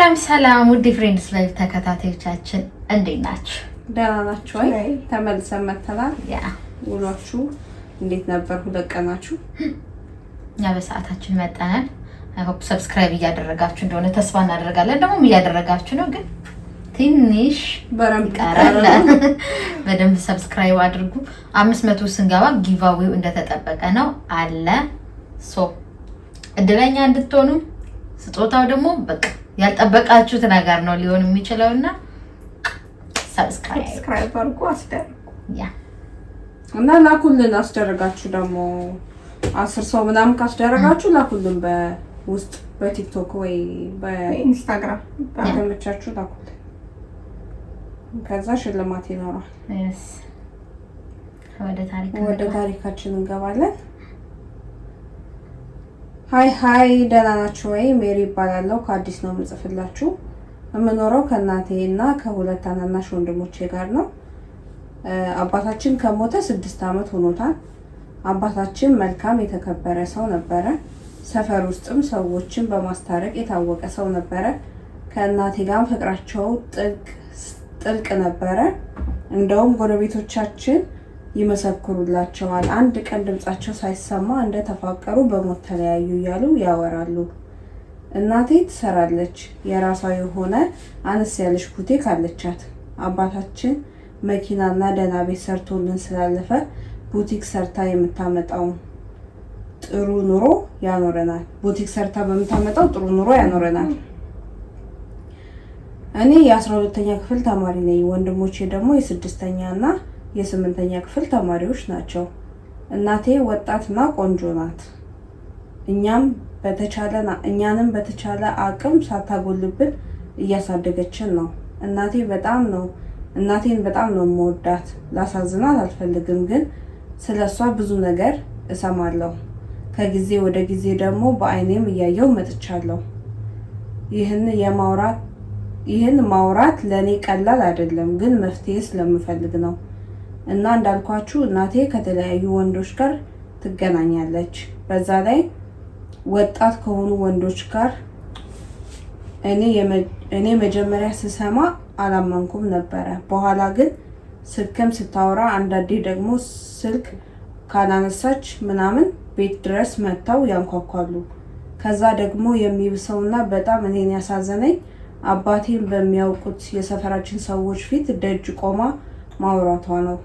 ሰላም ውድ ፍሬንድስ ላይቭ ተከታታዮቻችን እንዴት ናችሁ? ደህና ናችሁ? አይ ተመልሰን መተናል። ያ ውሏችሁ እንዴት ነበር? ሁለት ቀናችሁ? ያ በሰዓታችን መጣናል። አይ ሆፕ ሰብስክራይብ እያደረጋችሁ እንደሆነ ተስፋ እናደርጋለን። ደግሞ እያደረጋችሁ ነው፣ ግን ትንሽ ይቀራል። በደንብ ሰብስክራይብ አድርጉ። 500 ስንገባ ጊቫዌው እንደተጠበቀ ነው አለ። ሶ እድለኛ እንድትሆኑ ስጦታው ደግሞ በቃ ያልጠበቃችሁት ነገር ነው ሊሆን የሚችለውና ሰብስክራይብ አድርጉ፣ አስደርጉ። ያ እና ላኩልን። አስደረጋችሁ ደግሞ 10 ሰው ምናምን ካስደረጋችሁ ላኩልን በውስጥ በቲክቶክ ወይ በኢንስታግራም ባለመቻችሁ ላኩልን። ከዛ ሽልማት ይኖራል። እስ ወደ ታሪካችን እንገባለን። ሃይ ደህና ናችሁ ወይ? ሜሪ ይባላለሁ። ከአዲስ ነው የምጽፍላችሁ። የምኖረው ከእናቴ እና ከሁለት ታናናሽ ወንድሞቼ ጋር ነው። አባታችን ከሞተ 6 ዓመት ሆኖታል። አባታችን መልካም የተከበረ ሰው ነበረ። ሰፈር ውስጥም ሰዎችን በማስታረቅ የታወቀ ሰው ነበረ። ከእናቴ ጋር ፍቅራቸው ጥልቅ ነበረ። እንደውም ጎረቤቶቻችን ይመሰክሩላቸዋል። አንድ ቀን ድምጻቸው ሳይሰማ እንደተፋቀሩ በሞት ተለያዩ እያሉ ያወራሉ። እናቴ ትሰራለች። የራሷ የሆነ አነስ ያለች ቡቲክ አለቻት። አባታችን መኪናና ደህና ቤት ሰርቶልን ስላለፈ ቡቲክ ሰርታ የምታመጣው ጥሩ ኑሮ ያኖረናል። ቡቲክ ሰርታ በምታመጣው ጥሩ ኑሮ ያኖረናል። እኔ የ12ኛ ክፍል ተማሪ ነኝ። ወንድሞቼ ደግሞ የ6ኛ እና የ8ኛ ክፍል ተማሪዎች ናቸው። እናቴ ወጣትና ቆንጆ ናት። እኛንም በተቻለ አቅም ሳታጎልብን እያሳደገችን ነው። እናቴን በጣም ነው የምወዳት። ላሳዝናት አልፈልግም፣ ግን ስለሷ ብዙ ነገር እሰማለሁ። ከጊዜ ወደ ጊዜ ደግሞ በአይኔም እያየው መጥቻለሁ። ይህን ማውራት ለኔ ቀላል አይደለም፣ ግን መፍትሄ ስለምፈልግ ነው። እና እንዳልኳችሁ እናቴ ከተለያዩ ወንዶች ጋር ትገናኛለች። በዛ ላይ ወጣት ከሆኑ ወንዶች ጋር እኔ መጀመሪያ ስሰማ አላመንኩም ነበረ። በኋላ ግን ስልክም ስታወራ፣ አንዳንዴ ደግሞ ስልክ ካላነሳች ምናምን ቤት ድረስ መጥተው ያንኳኳሉ። ከዛ ደግሞ የሚብሰውና በጣም እኔን ያሳዘነኝ አባቴን በሚያውቁት የሰፈራችን ሰዎች ፊት ደጅ ቆማ ማውራቷ ነው።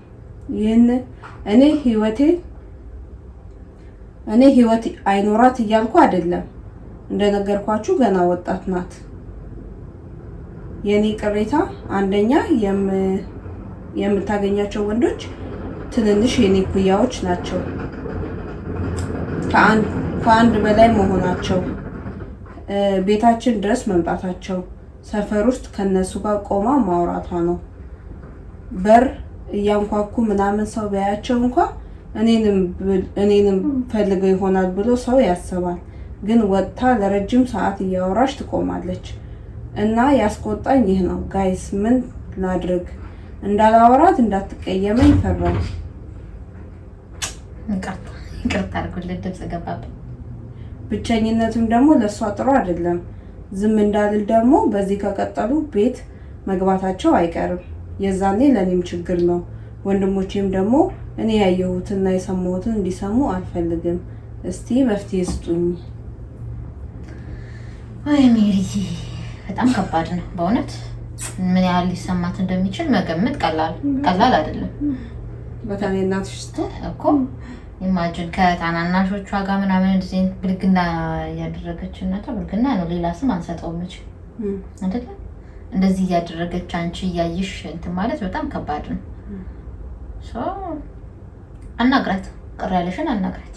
እኔ ህይወት አይኖራት እያልኩ አይደለም። እንደነገርኳችሁ ገና ወጣት ናት። የኔ ቅሬታ አንደኛ የምታገኛቸው ወንዶች ትንንሽ የኔ ኩያዎች ናቸው። ከአንድ በላይ መሆናቸው፣ ቤታችን ድረስ መምጣታቸው፣ ሰፈር ውስጥ ከነሱ ጋር ቆማ ማውራቷ ነው። በር እያንኳኩ ምናምን ሰው ቢያያቸው እንኳን እኔንም ፈልገው ይሆናል ብሎ ሰው ያስባል። ግን ወጥታ ለረጅም ሰዓት እያወራች ትቆማለች። እና ያስቆጣኝ ይህ ነው። ጋይስ ምን ላድርግ? እንዳላወራት እንዳትቀየመኝ ፈራሁ። ይቅርታ አድርጉልኝ፣ ድምጽ ገባብኝ። ብቸኝነትም ደግሞ ለእሷ ጥሩ አይደለም። ዝም እንዳልል ደግሞ በዚህ ከቀጠሉ ቤት መግባታቸው አይቀርም። የዛኔ ለኔም ችግር ነው። ወንድሞቼም ደግሞ እኔ ያየሁትና የሰማሁትን እንዲሰሙ አልፈልግም። እስቲ መፍትሄ ስጡኝ። ወይ ሜሪ፣ በጣም ከባድ ነው በእውነት። ምን ያህል ሊሰማት እንደሚችል መገመት ቀላል አይደለም። በተለይ እናትሽ እኮ ኢማጂን ከታናናሾቿ ጋር ምናምን እንደዚህ ብልግና እያደረገች እናቷ ብልግና ነው፣ ሌላ ስም አንሰጠውም እንጂ አይደለ? እንደዚህ እያደረገች አንቺ እያይሽ እንትን ማለት በጣም ከባድ ነው። አናግራት፣ ቅር ያለሽን አናግራት።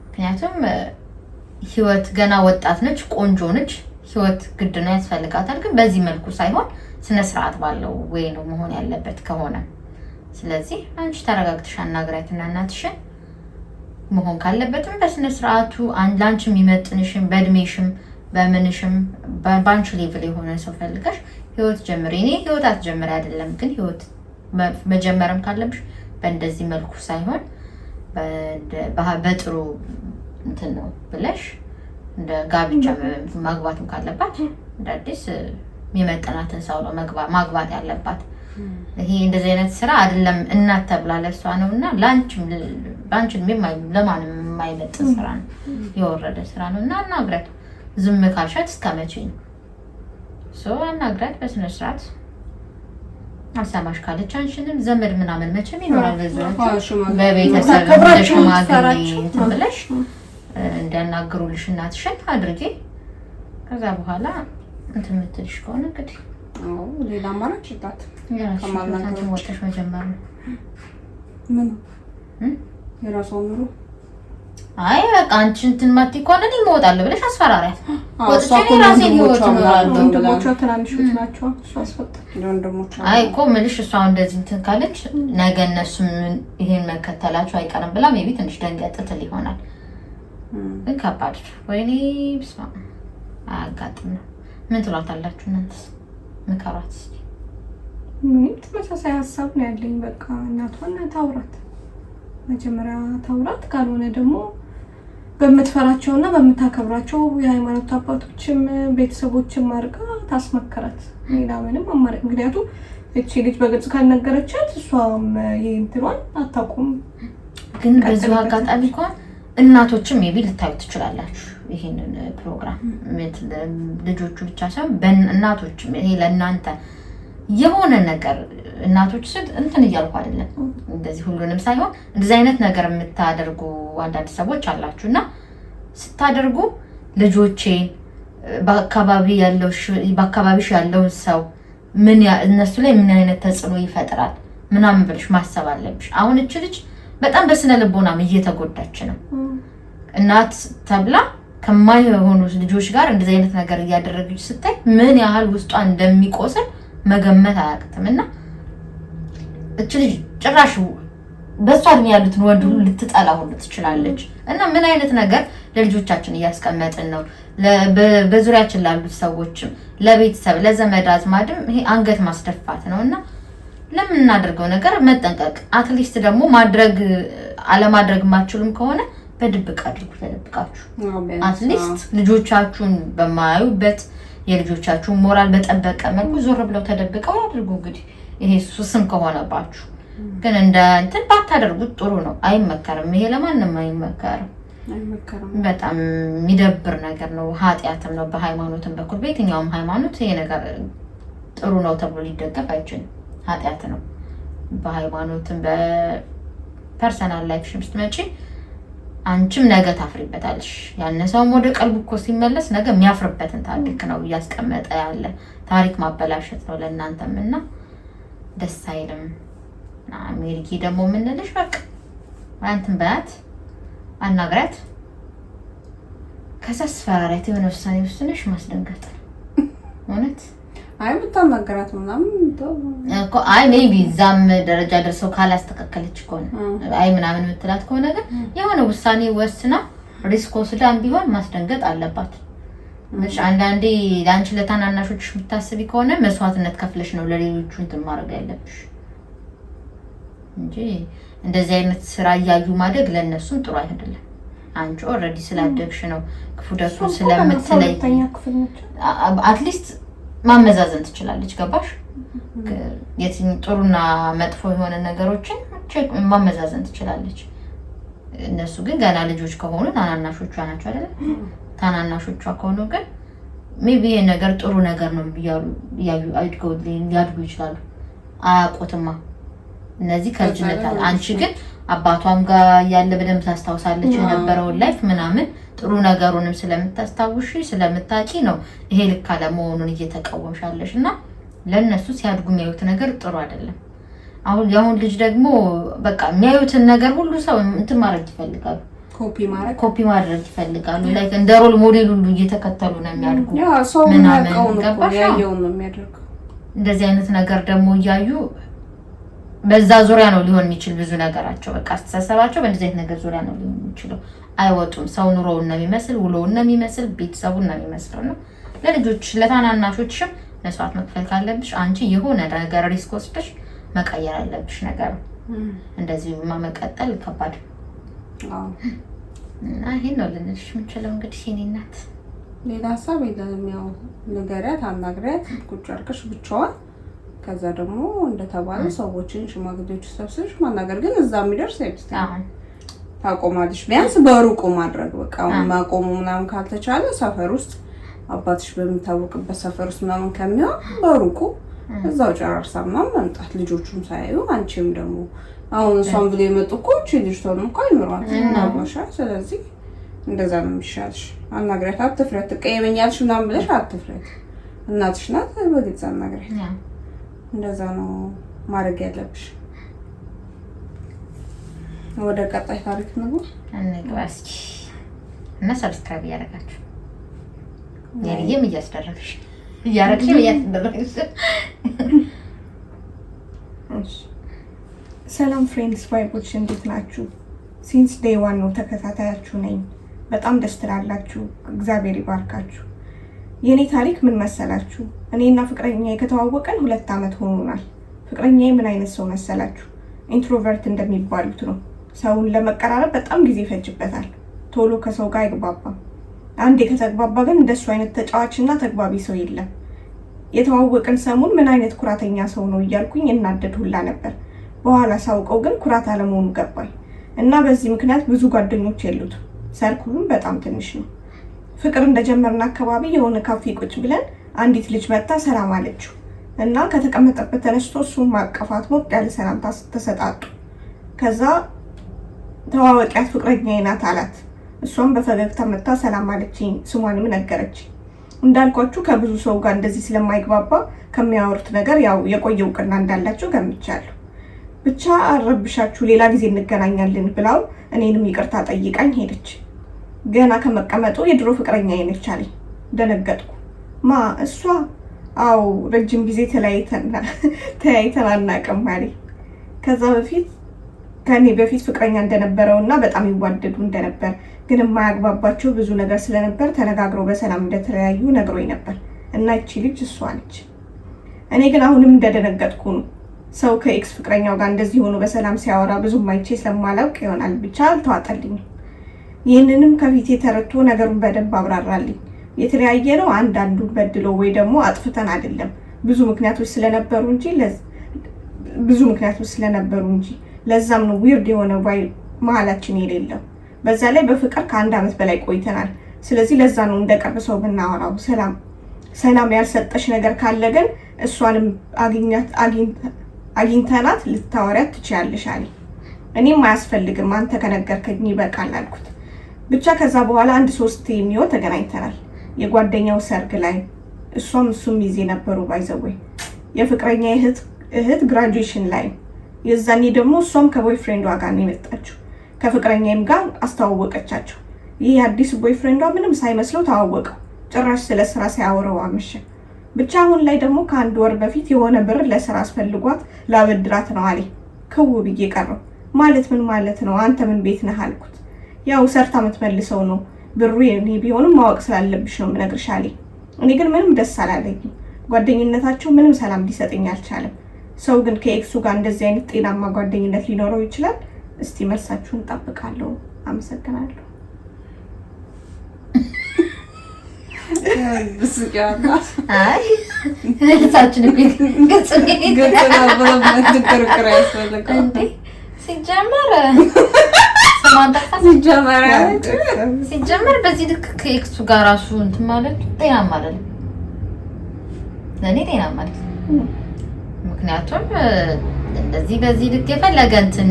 ምክንያቱም ህይወት ገና ወጣት ነች፣ ቆንጆ ነች። ህይወት ግድ ነው ያስፈልጋታል። ግን በዚህ መልኩ ሳይሆን ስነ ስርዓት ባለው ወይ ነው መሆን ያለበት ከሆነ። ስለዚህ አንቺ ተረጋግተሽ አናግራትና እናትሽን መሆን ካለበትም በስነ ስርዓቱ አንቺ የሚመጥንሽን በእድሜሽም በምንሽም ባንቺ ሌቭል የሆነ ሰው ፈልጋሽ ህይወት ጀምሪ። እኔ ህይወት አትጀምሪ አይደለም፣ ግን ህይወት መጀመርም ካለብሽ በእንደዚህ መልኩ ሳይሆን በጥሩ እንትን ነው ብለሽ እንደ ጋብቻ ማግባትም ካለባት እንዳዲስ የሚመጥናትን ሰው ነው ማግባት ያለባት። ይሄ እንደዚህ አይነት ስራ አይደለም እናት ተብላ ለሷ ነውና ላንቺም ለማንም የማይመጥን ስራ ነው፣ የወረደ ስራ ነውና አናግራት። ዝም ካልሻት እስከመቼ ነው? አናግራት በስነ ስርዓት። አልሰማሽ ካለች አንቺንም ዘመድ ምናምን መቼም ይኖራል በቤተሰብ ሽማግሌ እንትን ብለሽ እንዲያናግሩልሽ እናትሽን አድርጌ ከዛ በኋላ እንትን የምትልሽ ከሆነ እንግዲህ ሌላ አማራጭ ይጣት ከማናገር ወጥተሽ መጀመር ነው። ምን የራስዎን ኑሮ አይ በቃ አንቺ እንትን ማቲ ከሆነ እኔ እወጣለሁ ብለሽ አስፈራሪያት። ወጥቼ ራሴን ህይወት እኖራለሁ። ወንድሞቿ ትናንሾች ናቸው። እሷ አስወጣ ወንድሞቿ አይ እኮ የምልሽ እሷ እንደዚህ እንትን ካለች ነገ እነሱም ይሄን መከተላቸው አይቀርም ብላ ሜቢ ትንሽ ደንገጥ ትል ይሆናል። ግን ከባድ ወይኔ ብስማ አያጋጥም ነው። ምን ትሏታላችሁ እናንተስ? ምከሯት እስኪ። ምንም ተመሳሳይ ሀሳብ ነው ያለኝ። በቃ እናቷን ታውራት፣ መጀመሪያ ታውራት። ካልሆነ ደግሞ በምትፈራቸውና በምታከብራቸው የሃይማኖት አባቶችም ቤተሰቦችም አድርጋ ታስመከራት። ሌላ ምንም አማራጭ። ምክንያቱም እቺ ልጅ በግልጽ ካልነገረቻት እሷም ይሄንትሏን አታውቁም። ግን በዚህ አጋጣሚ እንኳን እናቶችም ሜቢ ልታዩት ትችላላችሁ ይሄንን ፕሮግራም። ልጆቹ ብቻ ሳይሆን በእናቶችም ይሄ ለእናንተ የሆነ ነገር እናቶች ስል እንትን እያልኩ አይደለም፣ እንደዚህ ሁሉንም ሳይሆን እንደዚህ አይነት ነገር የምታደርጉ አንዳንድ ሰዎች አላችሁና ስታደርጉ ልጆቼን በአካባቢሽ ያለውን ሰው እነሱ ላይ ምን አይነት ተጽዕኖ ይፈጥራል ምናምን ብለሽ ማሰብ አለብሽ። አሁን እቺ ልጅ በጣም በስነ ልቦናም እየተጎዳች ነው። እናት ተብላ ከማይሆኑ ልጆች ጋር እንደዚህ አይነት ነገር እያደረገች ስታይ ምን ያህል ውስጧ እንደሚቆስል መገመት አያቅትም። እና እቺ ልጅ ጭራሽ በሷ እድሜ ያሉትን ወንድ ሁሉ ልትጠላ ሁሉ ትችላለች። እና ምን አይነት ነገር ለልጆቻችን እያስቀመጥን ነው? በዙሪያችን ላሉት ሰዎችም፣ ለቤተሰብ፣ ለዘመድ አዝማድም ይሄ አንገት ማስደፋት ነው። እና ለምናደርገው ነገር መጠንቀቅ። አትሊስት ደግሞ አለማድረግ የማትችሉም ከሆነ በድብቅ አድርጉ። ተደብቃችሁ አትሊስት ልጆቻችሁን በማያዩበት የልጆቻችሁን ሞራል በጠበቀ መልኩ ዞር ብለው ተደብቀው ያድርጉ። እንግዲህ ይሄ ሱስም ከሆነባችሁ ግን እንደ እንትን ባታደርጉት ጥሩ ነው። አይመከርም። ይሄ ለማንም አይመከርም። በጣም የሚደብር ነገር ነው። ኃጢአትም ነው። በሃይማኖትም በኩል በየትኛውም ሃይማኖት ይሄ ነገር ጥሩ ነው ተብሎ ሊደገፍ አይችልም። ኃጢአት ነው። በሃይማኖትም በፐርሰናል ላይፍሽም ስትመጪ አንቺም ነገ ታፍሪበታለሽ። ያነሰውም ወደ ቀልቡ እኮ ሲመለስ ነገ የሚያፍርበትን ታሪክ ነው እያስቀመጠ ያለ። ታሪክ ማበላሸት ነው ለእናንተም እና ደስ አይልም። ሜሪኪ ደግሞ የምንልሽ በቃ አንተም በያት፣ አናግራት፣ ከዛ አስፈራሪያት፣ የሆነ ውሳኔ ወስነሽ ማስደንገጥ እውነት አይ ብታናገራት ምናምን እኮ አይ ሜቢ እዛም ደረጃ ደርሰው ካላስተካከለች ከሆነ አይ ምናምን የምትላት ከሆነ ግን የሆነ ውሳኔ ወስና ሪስክ ወስዳም ቢሆን ማስደንገጥ አለባት። ምንጭ አንዳንዴ ለአንቺ ለታናናሾችሽ የምታስቢ ከሆነ መስዋዕትነት ከፍለሽ ነው ለሌሎቹ እንትን ማድረግ ያለብሽ እንጂ እንደዚህ አይነት ስራ እያዩ ማደግ ለእነሱም ጥሩ አይደለም። አንቺ ኦልሬዲ ስላደግሽ ነው ክፉ ደሱ ስለምትለይ አትሊስት ማመዛዘን ትችላለች። ገባሽ? ጥሩና መጥፎ የሆነ ነገሮችን ማመዛዘን ትችላለች። እነሱ ግን ገና ልጆች ከሆኑ ታናናሾቿ ናቸው አይደል? ታናናሾቿ ከሆኑ ግን ሜቢ ይሄ ነገር ጥሩ ነገር ነው ብያዩ ሊያድጉ ይችላሉ። አያውቁትማ እነዚህ ከልጅነት። አንቺ ግን አባቷም ጋር ያለ በደንብ ታስታውሳለች የነበረውን ላይፍ ምናምን ጥሩ ነገሩንም ስለምታስታውሺ ስለምታቂ ነው ይሄ ልክ አለመሆኑን እየተቃወምሻለሽ። እና ለነሱ ሲያድጉ የሚያዩት ነገር ጥሩ አይደለም። አሁን ልጅ ደግሞ በቃ የሚያዩትን ነገር ሁሉ ሰው እንትን ማድረግ ይፈልጋሉ፣ ኮፒ ማድረግ ይፈልጋሉ። ላይክ እንደ ሮል ሞዴል ሁሉ እየተከተሉ ነው የሚያድጉ ምናምን። ገባሽ? እንደዚህ አይነት ነገር ደግሞ እያዩ በዛ ዙሪያ ነው ሊሆን የሚችል ብዙ ነገራቸው። በቃ አስተሳሰባቸው በእንደዚህ አይነት ነገር ዙሪያ ነው ሊሆን የሚችለው። አይወጡም። ሰው ኑሮውን ነው የሚመስል፣ ውሎውን ነው የሚመስል፣ ቤተሰቡን ነው የሚመስል ነው። ለልጆች ለታናናሾችሽም መስዋዕት መክፈል ካለብሽ አንቺ የሆነ ነገር ሪስክ ወስደሽ መቀየር ያለብሽ ነገር እንደዚህ መቀጠል ከባድ። እና ይሄን ነው ልንልሽ የምንችለው እንግዲህ የኔ እናት። ሌላ ሀሳብ የለንም። ያው ንገሪያት፣ አናግሪያት ቁጭ አድርገሽ ብቻዋን። ከዛ ደግሞ እንደተባለ ሰዎችን ሽማግሌዎች ሰብስበሽ ማናገር። ግን እዛ የሚደርስ አይመስለኝም። ታቆማለሽ ቢያንስ በሩቁ ማድረግ በቃ ማቆሙ ምናምን ካልተቻለ ሰፈር ውስጥ አባትሽ በሚታወቅበት ሰፈር ውስጥ ምናምን ከሚሆን በሩቁ እዛው ጨራርሳ ምናምን መምጣት ልጆቹም ሳያዩ አንቺም ደግሞ አሁን እሷን ብሎ የመጡ እኮ ልጅቷንም እኮ አይምሯት ናባሻ። ስለዚህ እንደዛ ነው የሚሻልሽ። አናግሪያት፣ አትፍረት። ትቀየመኛለሽ ምናምን ብለሽ አትፍረት። እናትሽ ናት፣ በግልጽ አናግሪያት። እንደዛ ነው ማድረግ ያለብሽ። ወደ ቀጣይ ታሪክ ነው እንግባ እስኪ እና ሰብስክራይብ እያደረጋችሁ ያሪየም እያስደረግሽ እያደረግሽ ሰላም ፍሬንድስ ቫይቦች እንዴት ናችሁ? ሲንስ ዴይ ዋን ነው ተከታታያችሁ ነኝ። በጣም ደስ ትላላችሁ። እግዚአብሔር ይባርካችሁ። የኔ ታሪክ ምን መሰላችሁ? እኔና ፍቅረኛዬ ከተዋወቀን 2 ዓመት ሆኖናል። ፍቅረኛዬ ምን አይነት ሰው መሰላችሁ? ኢንትሮቨርት እንደሚባሉት ነው። ሰውን ለመቀራረብ በጣም ጊዜ ይፈጅበታል። ቶሎ ከሰው ጋር አይግባባም። አንዴ ከተግባባ ግን እንደሱ አይነት ተጫዋችና ተግባቢ ሰው የለም። የተዋወቅን ሰሙን ምን አይነት ኩራተኛ ሰው ነው እያልኩኝ እናደድ ሁላ ነበር። በኋላ ሳውቀው ግን ኩራት አለመሆኑ ገባኝ እና በዚህ ምክንያት ብዙ ጓደኞች የሉትም። ሰርኩሉም በጣም ትንሽ ነው። ፍቅር እንደጀመርን አካባቢ የሆነ ካፌ ቁጭ ብለን አንዲት ልጅ መጣ ሰላም አለችው እና ከተቀመጠበት ተነስቶ እሱን ማቀፋት ሞቅ ያለ ሰላምታ ተሰጣጡ። ከዛ ተዋወቂያት ፍቅረኛዬ ናት አላት። እሷም በፈገግታ መጣ ሰላም አለችኝ፣ ስሟንም ነገረች። እንዳልኳችሁ ከብዙ ሰው ጋር እንደዚህ ስለማይግባባ ከሚያወሩት ነገር ያው የቆየ እውቅና እንዳላቸው ገምቻለሁ። ብቻ አረብሻችሁ ሌላ ጊዜ እንገናኛለን ብላው እኔንም ይቅርታ ጠይቃኝ ሄደች። ገና ከመቀመጡ የድሮ ፍቅረኛዬ ነች አለኝ። ደነገጥኩ። ማ እሷ? አዎ ረጅም ጊዜ ተያይተን አናውቅም አለኝ። ከኔ በፊት ፍቅረኛ እንደነበረው እና በጣም ይዋደዱ እንደነበር ግን የማያግባባቸው ብዙ ነገር ስለነበር ተነጋግረው በሰላም እንደተለያዩ ነግሮኝ ነበር እና እቺ ልጅ እሷ ነች። እኔ ግን አሁንም እንደደነገጥኩ ነው። ሰው ከኤክስ ፍቅረኛው ጋር እንደዚህ ሆኖ በሰላም ሲያወራ ብዙም አይቼ ስለማላውቅ ይሆናል ብቻ አልተዋጠልኝም። ይህንንም ከፊቴ ተረድቶ ነገሩን በደንብ አብራራልኝ። የተለያየ ነው አንዳንዱን በድሎ ወይ ደግሞ አጥፍተን አይደለም፣ ብዙ ምክንያቶች ስለነበሩ እንጂ ለዛም ነው ዊርድ የሆነ ቫይብ መሀላችን የሌለው። በዛ ላይ በፍቅር ከ1 ዓመት በላይ ቆይተናል። ስለዚህ ለዛ ነው እንደቀርብ ሰው ብናወራው። ሰላም ያልሰጠሽ ነገር ካለ ግን እሷንም አግኝተናት ልታወሪያት ትችያለሽ አለኝ። እኔም አያስፈልግም አንተ ከነገርከኝ ይበቃል አልኩት። ብቻ ከዛ በኋላ 1-3 የሚሆን ተገናኝተናል። የጓደኛው ሰርግ ላይ እሱም ይዜ ነበሩ። ባይዘወይ የፍቅረኛ እህት ግራጁዌሽን ላይ የዛኔ ደግሞ እሷም ከቦይፍሬንዷ ጋር ነው የመጣችው። ከፍቅረኛዬም ጋር አስተዋወቀቻቸው። ይህ አዲስ ቦይፍሬንዷ ምንም ሳይመስለው ተዋወቀው። ጭራሽ ስለ ስራ ሲያወራው አመሸ። ብቻ አሁን ላይ ደግሞ ከ1 ወር በፊት የሆነ ብር ለስራ አስፈልጓት ላበድራት ነው አለኝ። ክው ብዬ ቀረው። ማለት ምን ማለት ነው? አንተ ምን ቤት ነህ አልኩት። ያው ሰርታ የምትመልሰው ነው ብሩ የኔ ቢሆንም ማወቅ ስላለብሽ ነው የምነግርሽ አለኝ። እኔ ግን ምንም ደስ አላለኝም። ጓደኝነታቸው ምንም ሰላም ሊሰጠኝ አልቻለም። ሰው ግን ከኤክሱ ጋር እንደዚህ አይነት ጤናማ ጓደኝነት ሊኖረው ይችላል? እስቲ መልሳችሁን እጠብቃለሁ። አመሰግናለሁ። አይ ለታችን ግልጽ ሲጀመር በዚህ ልክ ከኤክሱ ጋር ራሱ እንትን ማለት ጤናማ አይደለም። ለእኔ ጤናማ አይደለም። ምክንያቱም እንደዚህ በዚህ ልክ የፈለገ እንትን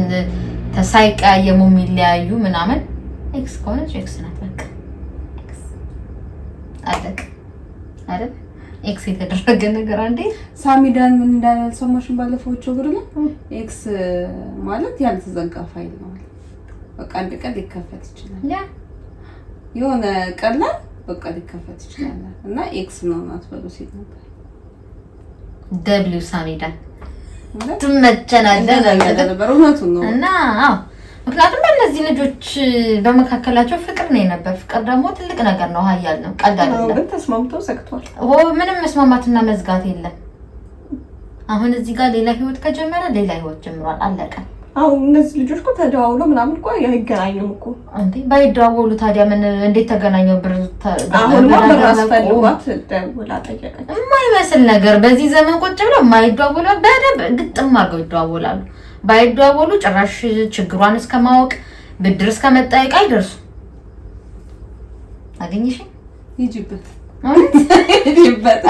ተሳይቀያየሙ የሚለያዩ ምናምን ኤክስ ከሆነች ኤክስ ናት በቃ አለቅ አይደል? ኤክስ የተደረገ ነገር አንዴ ሳሚዳን ምን እንዳለ አልሰማሽም? ባለፈው ችግር ነው ኤክስ ማለት ያልተዘጋ ፋይል ነው። በቃ አንድ ቀን ሊከፈት ይችላል። ያ የሆነ ቀላል በቃ ሊከፈት ይችላል እና ኤክስ ነው ናት በሉ ሲል ነበር። ደብሊው ሳሚዳን ትመቸናለህ ነበር እውነቱን ነው እና ምክንያቱም እነዚህ ልጆች በመካከላቸው ፍቅር ነው የነበር። ፍቅር ደግሞ ትልቅ ነገር ነው፣ ሀያል ነው፣ ቀልድ አይደለም። ግን ተስማምተው ሰክቷል። ምንም መስማማትና መዝጋት የለም። አሁን እዚህ ጋር ሌላ ህይወት ከጀመረ ሌላ ህይወት ጀምሯል። አለቀ። አሁን እነዚህ ልጆች እኮ ተደዋውለው ምናምን እኮ አይገናኙም እኮ እንዴ። ባይደዋወሉ ታዲያ ምን እንዴት ተገናኘው? ብር አሁን ብር አስፈልጓት ደውላ ጠየቀች። የማይመስል ነገር በዚህ ዘመን ቁጭ ብለው የማይደዋወሉ በደንብ ግጥም አድርገው ይደዋወላሉ። ባይደዋወሉ ጭራሽ ችግሯን እስከማወቅ ብድር እስከመጠየቅ አይደርሱ። አገኘሽ ይጅበት ይጅበት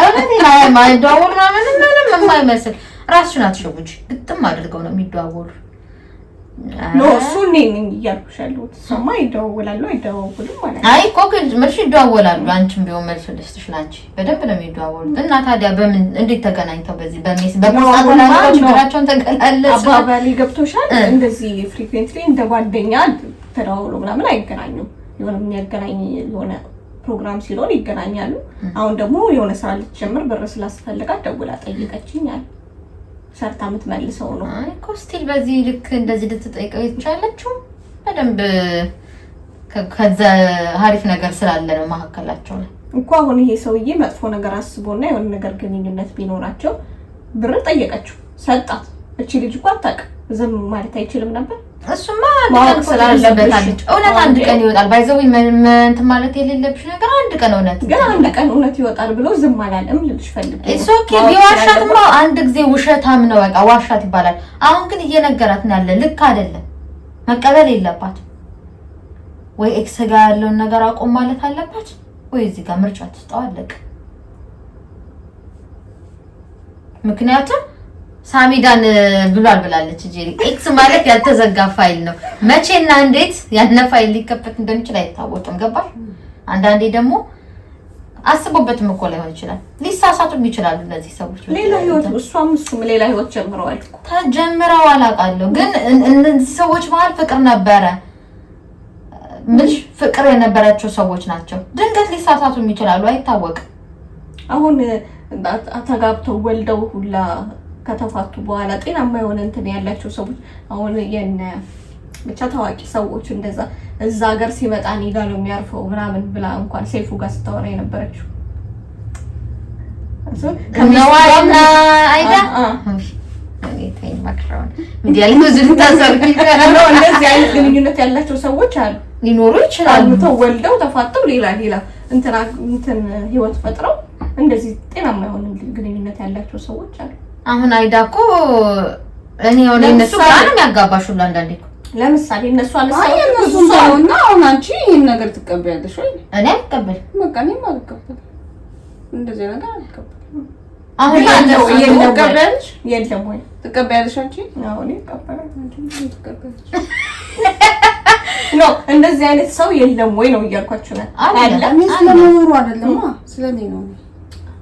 ማይደዋወሉ ምንም የማይመስል ራስሽን አትሸውጂ። ግጥም አድርገው ነው የሚደዋወሉ። ነው እሱ ነኝ እያልኩሽ ያለሁት። ሰማ ይደዋወላሉ አይደዋወሉም ማለት አይ እኮ ግን መልሽ ይደዋወላሉ። አንቺም ቢሆን መልስ ልስጥሽ ላንቺ በደንብ ነው የሚደዋወሉት። እና ታዲያ በምን እንዴት ተገናኝተው በዚህ በፖስት ችግራቸውን ተገላለጽ አባባሊ ገብቶሻል። እንደዚህ ፍሪኩዌንትሊ እንደ ጓደኛ ተደዋውሎ ምናምን አይገናኙም። የሆነ የሚያገናኝ የሆነ ፕሮግራም ሲኖር ይገናኛሉ። አሁን ደግሞ የሆነ ስራ ልትጀምር ብር ስላስፈልጋት ደውላ ጠይቀችኝ አለ። ሰርታ የምትመልሰው ነው። አይ እኮ ስቲል በዚህ ልክ እንደዚህ ልትጠይቀው ይቻላችሁ በደንብ ከዛ ሀሪፍ ነገር ስላለ ነው መሀከላቸው ነው እኮ። አሁን ይሄ ሰውዬ መጥፎ ነገር አስቦና የሆነ ነገር ግንኙነት ቢኖራቸው ብር ጠየቀችው፣ ሰጣት። እቺ ልጅ እኮ አታውቅም፣ ዝም ማለት አይችልም ነበር። እሱማ አንድ ቀን ስላለበታለች እውነት አንድ ቀን ይወጣል። ባይዘው እንትን ማለት የሌለብሽ ነገር አንድ ቀን እውነት ግን አንድ ቀን እውነት ይወጣል ብሎ ዝም አላለም ልልሽ ፈልጌ። እሱ ኦኬ ቢዋሻትማ አንድ ጊዜ ውሸታም ነው በቃ ዋሻት ይባላል። አሁን ግን እየነገራት ነው ያለ ልክ አይደለም። መቀበል የለባትም ወይ ኤክስ ጋር ያለውን ነገር አቆም ማለት አለባት ወይ እዚህ ጋር ምርጫ ትስጠዋለቅ። ምክንያቱም ሳሚዳን ብሏል ብላለች እንጂ ኤክስ ማለት ያልተዘጋ ፋይል ነው። መቼና እንዴት ያነ ፋይል ሊከፈት እንደሚችል አይታወቅም። ገባሽ? አንዳንዴ ደግሞ አስቦበትም እኮ ላይሆን ይችላል። ሊሳሳቱም ይችላሉ እነዚህ ሰዎች። ሌላ ህይወት እሱም ሌላ ህይወት ጀምረዋል እኮ ተጀምረው አላውቃለሁ። ግን እነዚህ ሰዎች መሀል ፍቅር ነበረ። ምንሽ ፍቅር የነበራቸው ሰዎች ናቸው። ድንገት ሊሳሳቱም ይችላሉ፣ አይታወቅም። አሁን ተጋብተው ወልደው ሁላ ከተፋቱ በኋላ ጤናማ የሆነ እንትን ያላቸው ሰዎች አሁን የነ ብቻ ታዋቂ ሰዎች እንደዛ እዛ ሀገር ሲመጣ እኔ ጋር ነው የሚያርፈው ምናምን ብላ እንኳን ሰይፉ ጋር ስታወራ የነበረችው ከነዋይና አይዳ እንደዚህ አይነት ግንኙነት ያላቸው ሰዎች አሉ፣ ሊኖሩ ይችላሉ። ወልደው ተፋተው ሌላ እንትን ህይወት ፈጥረው እንደዚህ ጤናማ የሆነ ግንኙነት ያላቸው ሰዎች አሉ። አሁን አይዳ እኮ እኔ ወደ እነሱ ጋር ነው ያጋባሽ ሁሉ አንዳንዴ እኮ ለምሳሌ እነሱ አነሳውና አሁን አንቺ ይሄን ነገር ትቀበያለሽ ወይ? እኔ አልቀበልም። በቃ እኔም አልቀበልም። እንደዚህ ነገር አልቀበልም። አሁን ያለው የለቀበልሽ የለም ወይ ትቀበያለሽ አንቺ? አዎ እኔ እቀበላለሁ። አንቺ ትቀበያለሽ? ኖ እንደዚህ አይነት ሰው የለም ወይ ነው እያልኳችሁ ነው። አለ እኔ ስለመኖሩ አይደለም ስለኔ ነው።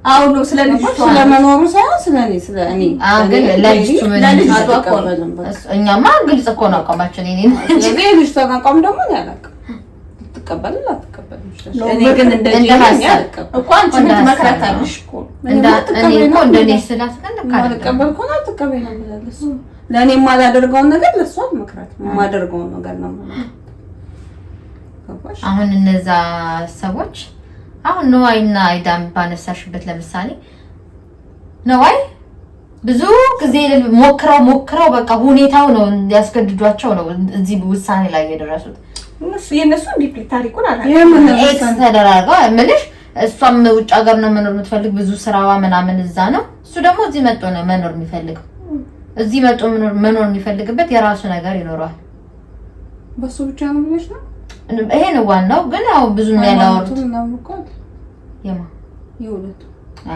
አው ነው ስለመኖሩ ሳይሆን ስለኔ ግን ለልጅቱ ምን አቋቋም እኛማ ግልጽ እኮ ነው አቋማችን። እኔ ልጅቷ አቋም ደግሞ ያላቀም ትቀበል አትቀበል እኔ ግን እንደዚህ እኮ አንቺ ምን ትመክራታለሽ እኮ እኔ እኮ እንደኔ ስላት ተቀበል ኮና ተቀበል ነው ብላለች። ለኔ የማላደርገውን ነገር ለሷ መክራት የማደርገውን ነገር ነው ማለት። አሁን እነዛ ሰዎች አሁን ነዋይና አይዳም ባነሳሽበት ለምሳሌ ነዋይ ብዙ ጊዜ ሞክረው በቃ ሁኔታው ነው ያስገድዷቸው ነው እዚህ ውሳኔ ላይ የደረሱት። የነሱ ዲፕሊ ታሪኩን ኤክስ ተደራርገው እምልሽ እሷም ውጭ ሀገር ነው መኖር የምትፈልግ ብዙ ስራዋ ምናምን እዛ ነው። እሱ ደግሞ እዚህ መጥቶ ነው መኖር የሚፈልገው። እዚህ መጥቶ መኖር የሚፈልግበት የራሱ ነገር ይኖረዋል። በሱ ብቻ ነው ብለሽ ነው? ይሄ ነው ዋናው። ግን ያው ብዙ የሚያላወሩት የማ ይውለት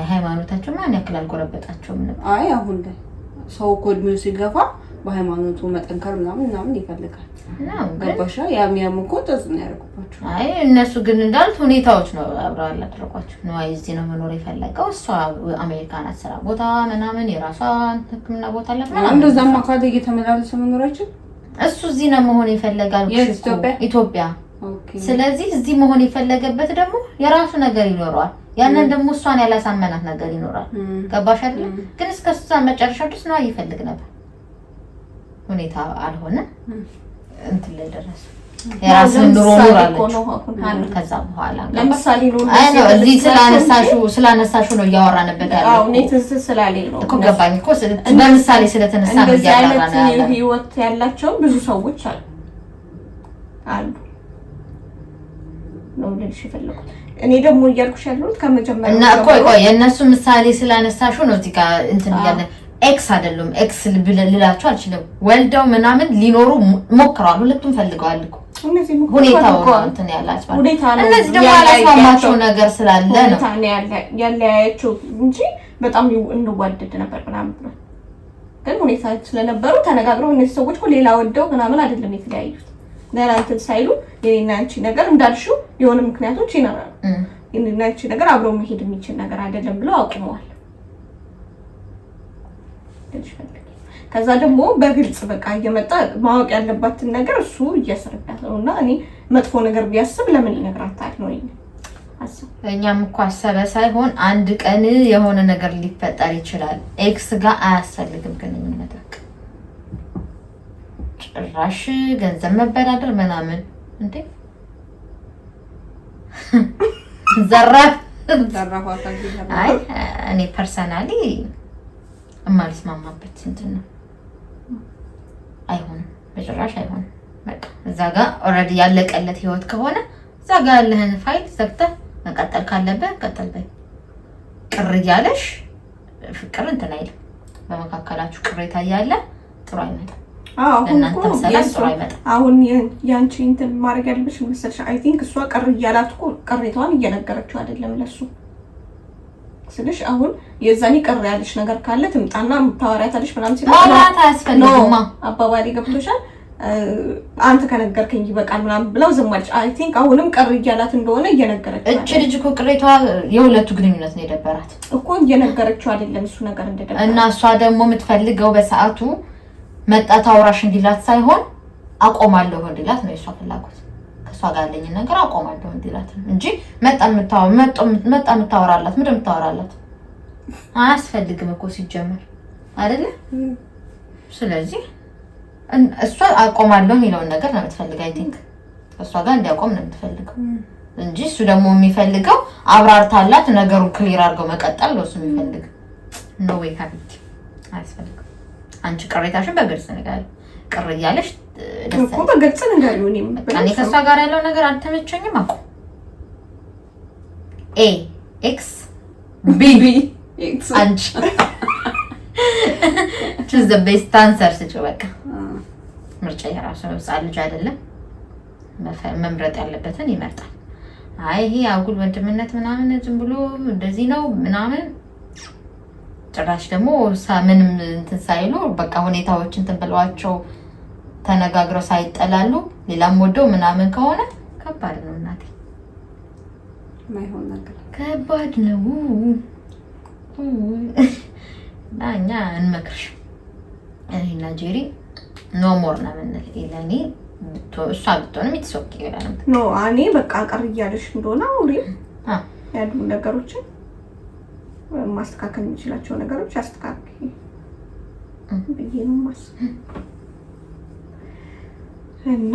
ሃይማኖታቸው ማን ያክል አልጎረበጣቸውም ነበር። አይ አሁን ላይ ሰው እኮ እድሜው ሲገፋ በሃይማኖቱ መጠንከር ምናምን ይፈልጋል። ገባሻ? ያም እኮ ተጽዕኖ ያደርጉባቸው። አይ እነሱ ግን እንዳሉት ሁኔታዎች ነው አብረው ያላደረጓቸው ነው። እዚህ ነው መኖር የፈለገው። እሷ አሜሪካን ስራ ቦታ ምናምን የራሷን ሕክምና ቦታ አላት ምናምን። እንደዛማ ካለ እየተመላለሰ መኖራችን እሱ እዚህ ነው መሆን ይፈልጋል ኢትዮጵያ። ስለዚህ እዚህ መሆን የፈለገበት ደግሞ የራሱ ነገር ይኖረዋል። ያንን ደግሞ እሷን ያላሳመናት ነገር ይኖራል። ገባሽ አይደል? ግን እስከዛ መጨረሻው ድረስ ነው ይፈልግ ነበር። ሁኔታ አልሆነ እንትን ላይ ደረሰ። የራስን ኑሮ ኖራለች። ከዛ በኋላ ለምሳሌ ነው እዚህ ስላነሳሹ ነው እያወራንበት ያለው። አዎ እኔ ትዝ ስላለኝ ነው እኮ ገባኝ እኮ በምሳሌ ስለተነሳ ነው እያወራን ያለው። ህይወት ያላቸው ብዙ ሰዎች አሉ ነው ልልሽ የፈለኩት። እኔ ደግሞ እያልኩሽ ያለሁት ከመጀመሪያው እና ቆይ የእነሱ ምሳሌ ስላነሳሹ ነው እዚህ ጋር እንትን እያለ ኤክስ አይደለም ኤክስ ልላችሁ አልችልም። ወልደው ምናምን ሊኖሩ ሞክረዋል። ሁለቱም ፈልገዋል እኮ ሁኔታው እንትን ያላችሁ እነዚህ ደግሞ አላስማማቸው ነገር ስላለ ነው ያለያያቸው እንጂ በጣም እንዋደድ ነበር ምናምን ብለው ግን ሁኔታ ስለነበሩ ተነጋግረው እነዚህ ሰዎች እኮ ሌላ ወልደው ምናምን አይደለም የተለያዩት። ለራንተን ሳይሉ የኔና አንቺ ነገር እንዳልሽው የሆነ ምክንያቶች ይኖራሉ። የኔና አንቺ ነገር አብረው መሄድ የሚችል ነገር አይደለም ብለው አቁመዋል። ከዛ ደግሞ በግልጽ በቃ እየመጣ ማወቅ ያለባትን ነገር እሱ እያስረዳት ነውና እኔ መጥፎ ነገር ቢያስብ ለምን ይነግራታል ነው አስብ። እኛም እኮ አሰበ ሳይሆን አንድ ቀን የሆነ ነገር ሊፈጠር ይችላል። ኤክስ ጋር አያስፈልግም ግንኙነት ጭራሽ ገንዘብ መበዳደር ምናምን እንዴ ዘራፍ። አይ እኔ ፐርሰናሊ እማልስማማበት እንትን ነው። አይሆንም፣ በጭራሽ አይሆንም። በቃ እዛ ጋር ኦልሬዲ ያለቀለት ህይወት ከሆነ እዛ ጋር ያለህን ፋይል ዘግተህ መቀጠል ካለብህ ቀጠል በይ። ቅር እያለሽ ፍቅር እንትን አይልም። በመካከላችሁ ቅሬታ እያለ ጥሩ አይመጣም። አሁን ያንቺ እንትን ማድረግ ያለብሽ መሰለሽ አይ ቲንክ እሷ ቅር እያላት እኮ ቅሬታዋን እየነገረችው አይደለም ለሱ ስልሽ አሁን የዛኔ ቅር ያለሽ ነገር ካለ ትምጣና ታወሪያታለሽ ምናምን ሲል ማውራት አያስፈልግም። አባባሌ ገብቶሻል? አንተ ከነገርከኝ ይበቃል ምናምን ብለው ዝም አለች። አይ ቲንክ አሁንም ቅር እያላት እንደሆነ እየነገረችው እቺ ልጅ እኮ ቅሬታዋ የሁለቱ ግንኙነት ነው የደበራት እኮ እየነገረችው አይደለም እሱ ነገር እንደደበራት እና እሷ ደግሞ የምትፈልገው በሰዓቱ መጣ ታውራሽ እንዲላት ሳይሆን አቆማለሁ እንዲላት ነው የሷ ፍላጎት። ከሷ ጋር ያለኝ ነገር አቆማለሁ እንዲላት እንጂ መጣ የምታወራላት ምንድን የምታወራላት አያስፈልግም እኮ ሲጀመር አይደለ? ስለዚህ እሷ አቆማለሁ የሚለውን ነገር ነው የምትፈልገው። አይ ቲንክ እሷ ጋር እንዲያቆም ነው የምትፈልገው እንጂ እሱ ደግሞ የሚፈልገው አብራርታላት ነገሩን ክሊር አድርገው መቀጠል ነው እሱ የሚፈልገው። ኖ ዌይ ሀቢት አያስፈልግም። አንቺ ቅሬታሽን በግልጽ ንገሪው። ቅር እያለሽ እኮ በግልጽ ንገሪው። እኔ ከእሷ ጋር ያለው ነገር አልተመቸኝም አቆም። ኤ ኤክስ ቢ ኤክስ አንቺ choose the best answer ስጪው። በቃ ምርጫ የራሱ ነው። ህፃን ልጅ አይደለም፣ መምረጥ ያለበትን ይመርጣል። አይ ይሄ አጉል ወንድምነት ምናምን ዝም ብሎ እንደዚህ ነው ምናምን ጭራሽ ደግሞ ምንም እንትን ሳይሉ በቃ ሁኔታዎች እንትን ብለዋቸው ተነጋግረው ሳይጠላሉ ሌላም ወደው ምናምን ከሆነ ከባድ ነው እናቴ፣ ማይሆን ነገር ከባድ ነው። እኛ እንመክርሽ እኔና ጄሪ ኖ ሞር ነው የምንል ኢለኒ እሷ ብትሆንም ይትሶክ ይላል ኖ እኔ በቃ ቀር እያለሽ እንደሆነ አውሪ ያሉ ነገሮችን ማስተካከል የሚችላቸው ነገሮች አስተካክል ብዬ ነው የማስበው። እና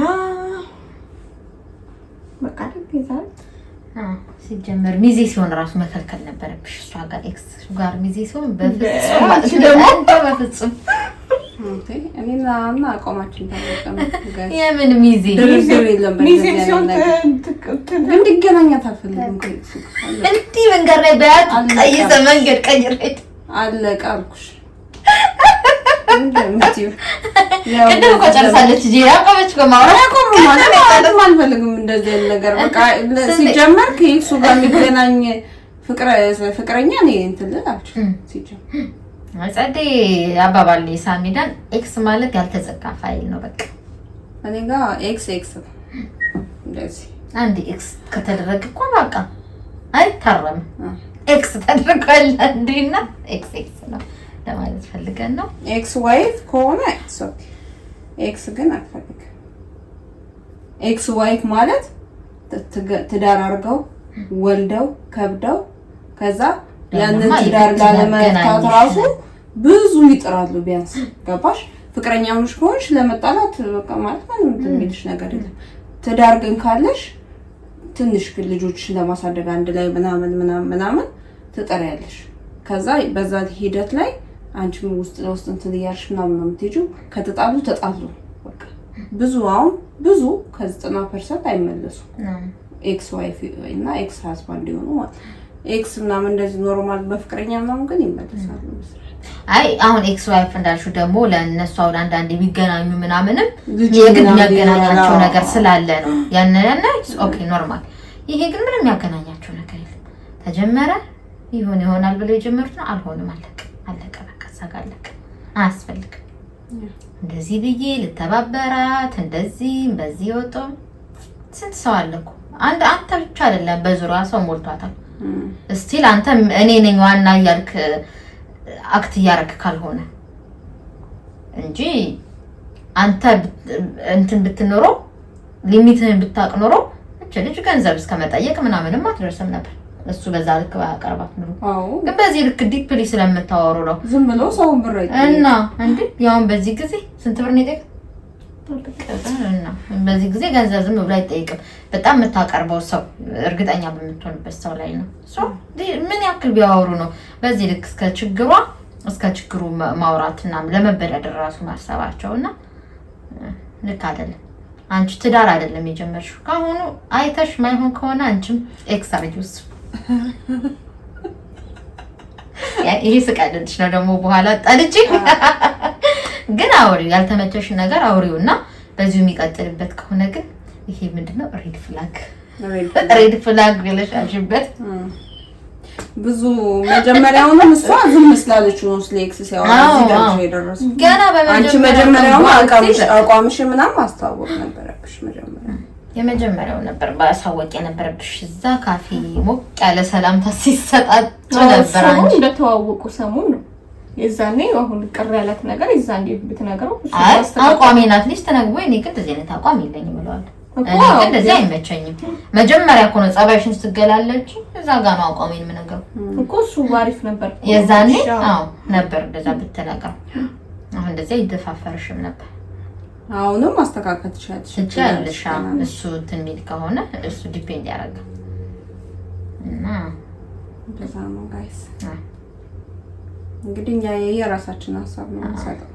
በቃ ደግ ሲጀመር ሚዜ ሲሆን ራሱ መከልከል ነበረብሽ። እሷ ጋር ኤክስ ጋር ሚዜ ሲሆን በፍጹም እኔና አቋማችን ተጠቀመ ጋር የምን ሚዜ ሚዜ ሲሆን እንዲገናኛት አልፈልግም። እንዲህ መንገድ ላይ በያት ቀይሰ መንገድ ቀይሬት አለቀ አልኩሽ። ቅድም እኮ ጨርሳለች እንጂ ያቆመች ከማውራት ማለት አልፈልግም እንደዚህ ነገር በቃ ሲጀመር ከኤክሱ ጋር የሚገናኝ ፍቅረኛ ነው እንትን ልላችሁ ሲጀመር አጸዴ አባባል ሳሚዳን ኤክስ ማለት ያልተዘጋ ፋይል ነው። በቃ እኔ ጋር ኤክስ እንደዚህ አንድ ኤክስ ከተደረገ እኮ በቃ አይታረም። ኤክስ ተደርጓል እንዴና ኤክስ ነው ለማለት ፈልገን ነው። ኤክስ ዋይፍ ከሆነ ኤክስ ግን አልፈልግም። ኤክስ ዋይፍ ማለት ትዳር አድርገው ወልደው ከብደው ከዛ ያንን ትዳር ላለመፍታት ራሱ ብዙ ይጥራሉ። ቢያንስ ገባሽ? ፍቅረኛውሽ ከሆንሽ ለመጣላት በቃ ማለት ምንም የሚልሽ ነገር የለም። ትዳር ግን ካለሽ ትንሽ ልጆችን ለማሳደግ አንድ ላይ ምናምን ትጠሪያለሽ። ከዛ በዛ ሂደት ላይ አንቺም ውስጥ ለውስጥ እንትን እያልሽ ምናምን ነው የምትሄጂው። ከተጣሉ ተጣሉ በቃ ብዙ ከ90% አይመለሱም። ኤክስ ዋይፍ እና ኤክስ ሃዝባንድ የሆኑ ማለት ኤክስ ምናምን እንደዚህ ኖርማል በፍቅረኛ ምናምን ግን ይመለሳሉ። አይ አሁን ኤክስ ዋይፍ እንዳልሽው ደግሞ ለእነሱ አሁን አንዳንዴ ቢገናኙ ምናምንም የግድ የሚያገናኛቸው ነገር ስላለ ነው ያንን ኦኬ ኖርማል። ይሄ ግን ምንም የሚያገናኛቸው ነገር የለም። ተጀመረ ይሆናል ብለው የጀመሩት ነው። አልሆንም፣ አለቀ በቃ አለቀ። አያስፈልግም እንደዚህ ብዬ ልተባበራት እንደዚህ በዚህ ወጣ። ስንት ሰው አለ እኮ አንተ ብቻ አይደለም በዙሪያ ሰው ሞልቷታል። ስቲል አንተ እኔ ነኝ ዋና እያልክ አክት እያደረክ ካልሆነ እንጂ አንተ እንትን ብትኖረው ሊሚትህን ብታውቅ ኖሮ እቺ ልጅ ገንዘብ እስከመጠየቅ ምናምንም አትደርስም ነበር። እሱ በዛ ልክ ባያቀርባት ነው። ግን በዚህ ልክ ዲፕሊ ስለምታወሩ ነው ዝም ብሎ ሰው ብር እና እንዴ ያውን በዚህ ጊዜ ስንት ብር ነው የጠየቀው? እና በዚህ ጊዜ ገንዘብ ዝም ብሎ አይጠይቅም። በጣም የምታቀርበው ሰው እርግጠኛ በምትሆንበት ሰው ላይ ነው። ምን ያክል ቢያወሩ ነው በዚህ ልክ እስከ ችግሩ ማውራትና ለመበዳደር ራሱ ማሰባቸውና ልክ አይደለም። አንቺ ትዳር አይደለም የጀመርሽው። ካሁኑ አይተሽ ማይሆን ከሆነ አንቺም ኤክስ አርጁስ ይሄ ስቀልድሽ ነው ደግሞ በኋላ ጠልጪ። ግን አውሪው ያልተመቸሽ ነገር አውሪውና በዚሁ የሚቀጥልበት ከሆነ ግን ይሄ ምንድነው ሬድ ፍላግ ብለሽ አሽበት። ብዙ መጀመሪያውንም እሷ ዝም ስላለች ነው ስሌክስ ሲያወራ እዚህ ጋር የደረሰው። ገና አንቺ መጀመሪያው አቋምሽ ምናምን ማስተዋወቅ ነበረብሽ። የመጀመሪያው ነበር ማሳወቅ የነበረብሽ። እዛ ካፌ ሞቅ ያለ ሰላምታ ሲሰጣጡ ነበር። አንቺ እንደተዋወቁ ሰሞን ነው የዛኔ አሁን ቅር ያላት ነገር የዛኔ ብትነግረው አቋሜ ናት ልጅ ተነግቦ እኔ ግን እንደዚህ አይነት አቋም የለኝም እለዋለሁ። እኔ ግን እንደዚህ አይመቸኝም። መጀመሪያ እኮ ነው ጸባይሽን ስትገላለች እዛ ጋር ነው አቋሜን የምነግረው እኮ። እሱ አሪፍ ነበር የዛኔ ነበር እንደዛ ብትነግረው። አሁን እንደዚህ አይደፋፈርሽም ነበር። አሁንም ማስተካከል ትችላለሽ። እሱ ትንሚል ከሆነ እሱ ዲፔንድ ያደርጋል እና እንደዛ ነው ጋይስ። እንግዲህ እኛ የራሳችን ሀሳብ ነው የምንሰጠው።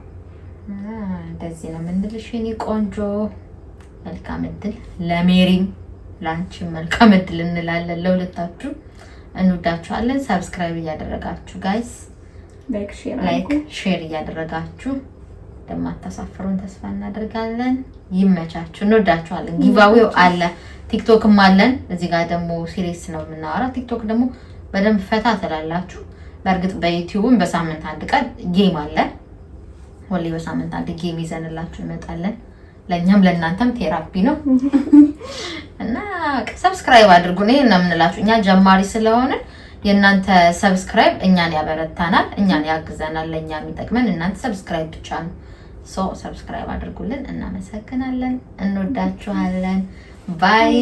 እንደዚህ ነው የምንልሽ የኔ ቆንጆ። መልካም እድል ለሜሪም ላንቺም መልካም እድል እንላለን። ለሁለታችሁ እንወዳችኋለን። ሰብስክራይብ እያደረጋችሁ ጋይስ ላይክ ሼር እያደረጋችሁ እንደማታሳፍሩን ተስፋ እናደርጋለን። ይመቻችሁ። እንወዳችኋለን። ጊቫዌው አለ፣ ቲክቶክም አለን። እዚህ ጋር ደግሞ ሲሪየስ ነው የምናወራው። ቲክቶክ ደግሞ በደንብ ፈታ ትላላችሁ። በእርግጥ በዩቲዩብም በሳምንት አንድ ቀን ጌም አለ። ሁሌ በሳምንት አንድ ጌም ይዘንላችሁ እንመጣለን። ለኛም ለእናንተም ቴራፒ ነው እና ሰብስክራይብ አድርጉን። ይሄን ነው የምንላችሁ። እኛ ጀማሪ ስለሆነ የእናንተ ሰብስክራይብ እኛን ያበረታናል፣ እኛን ያግዘናል። ለኛ የሚጠቅመን እናንተ ሰብስክራይብ ብቻ ነው። ሰብስክራይብ አድርጉልን። እናመሰግናለን። እንወዳችኋለን። ባይ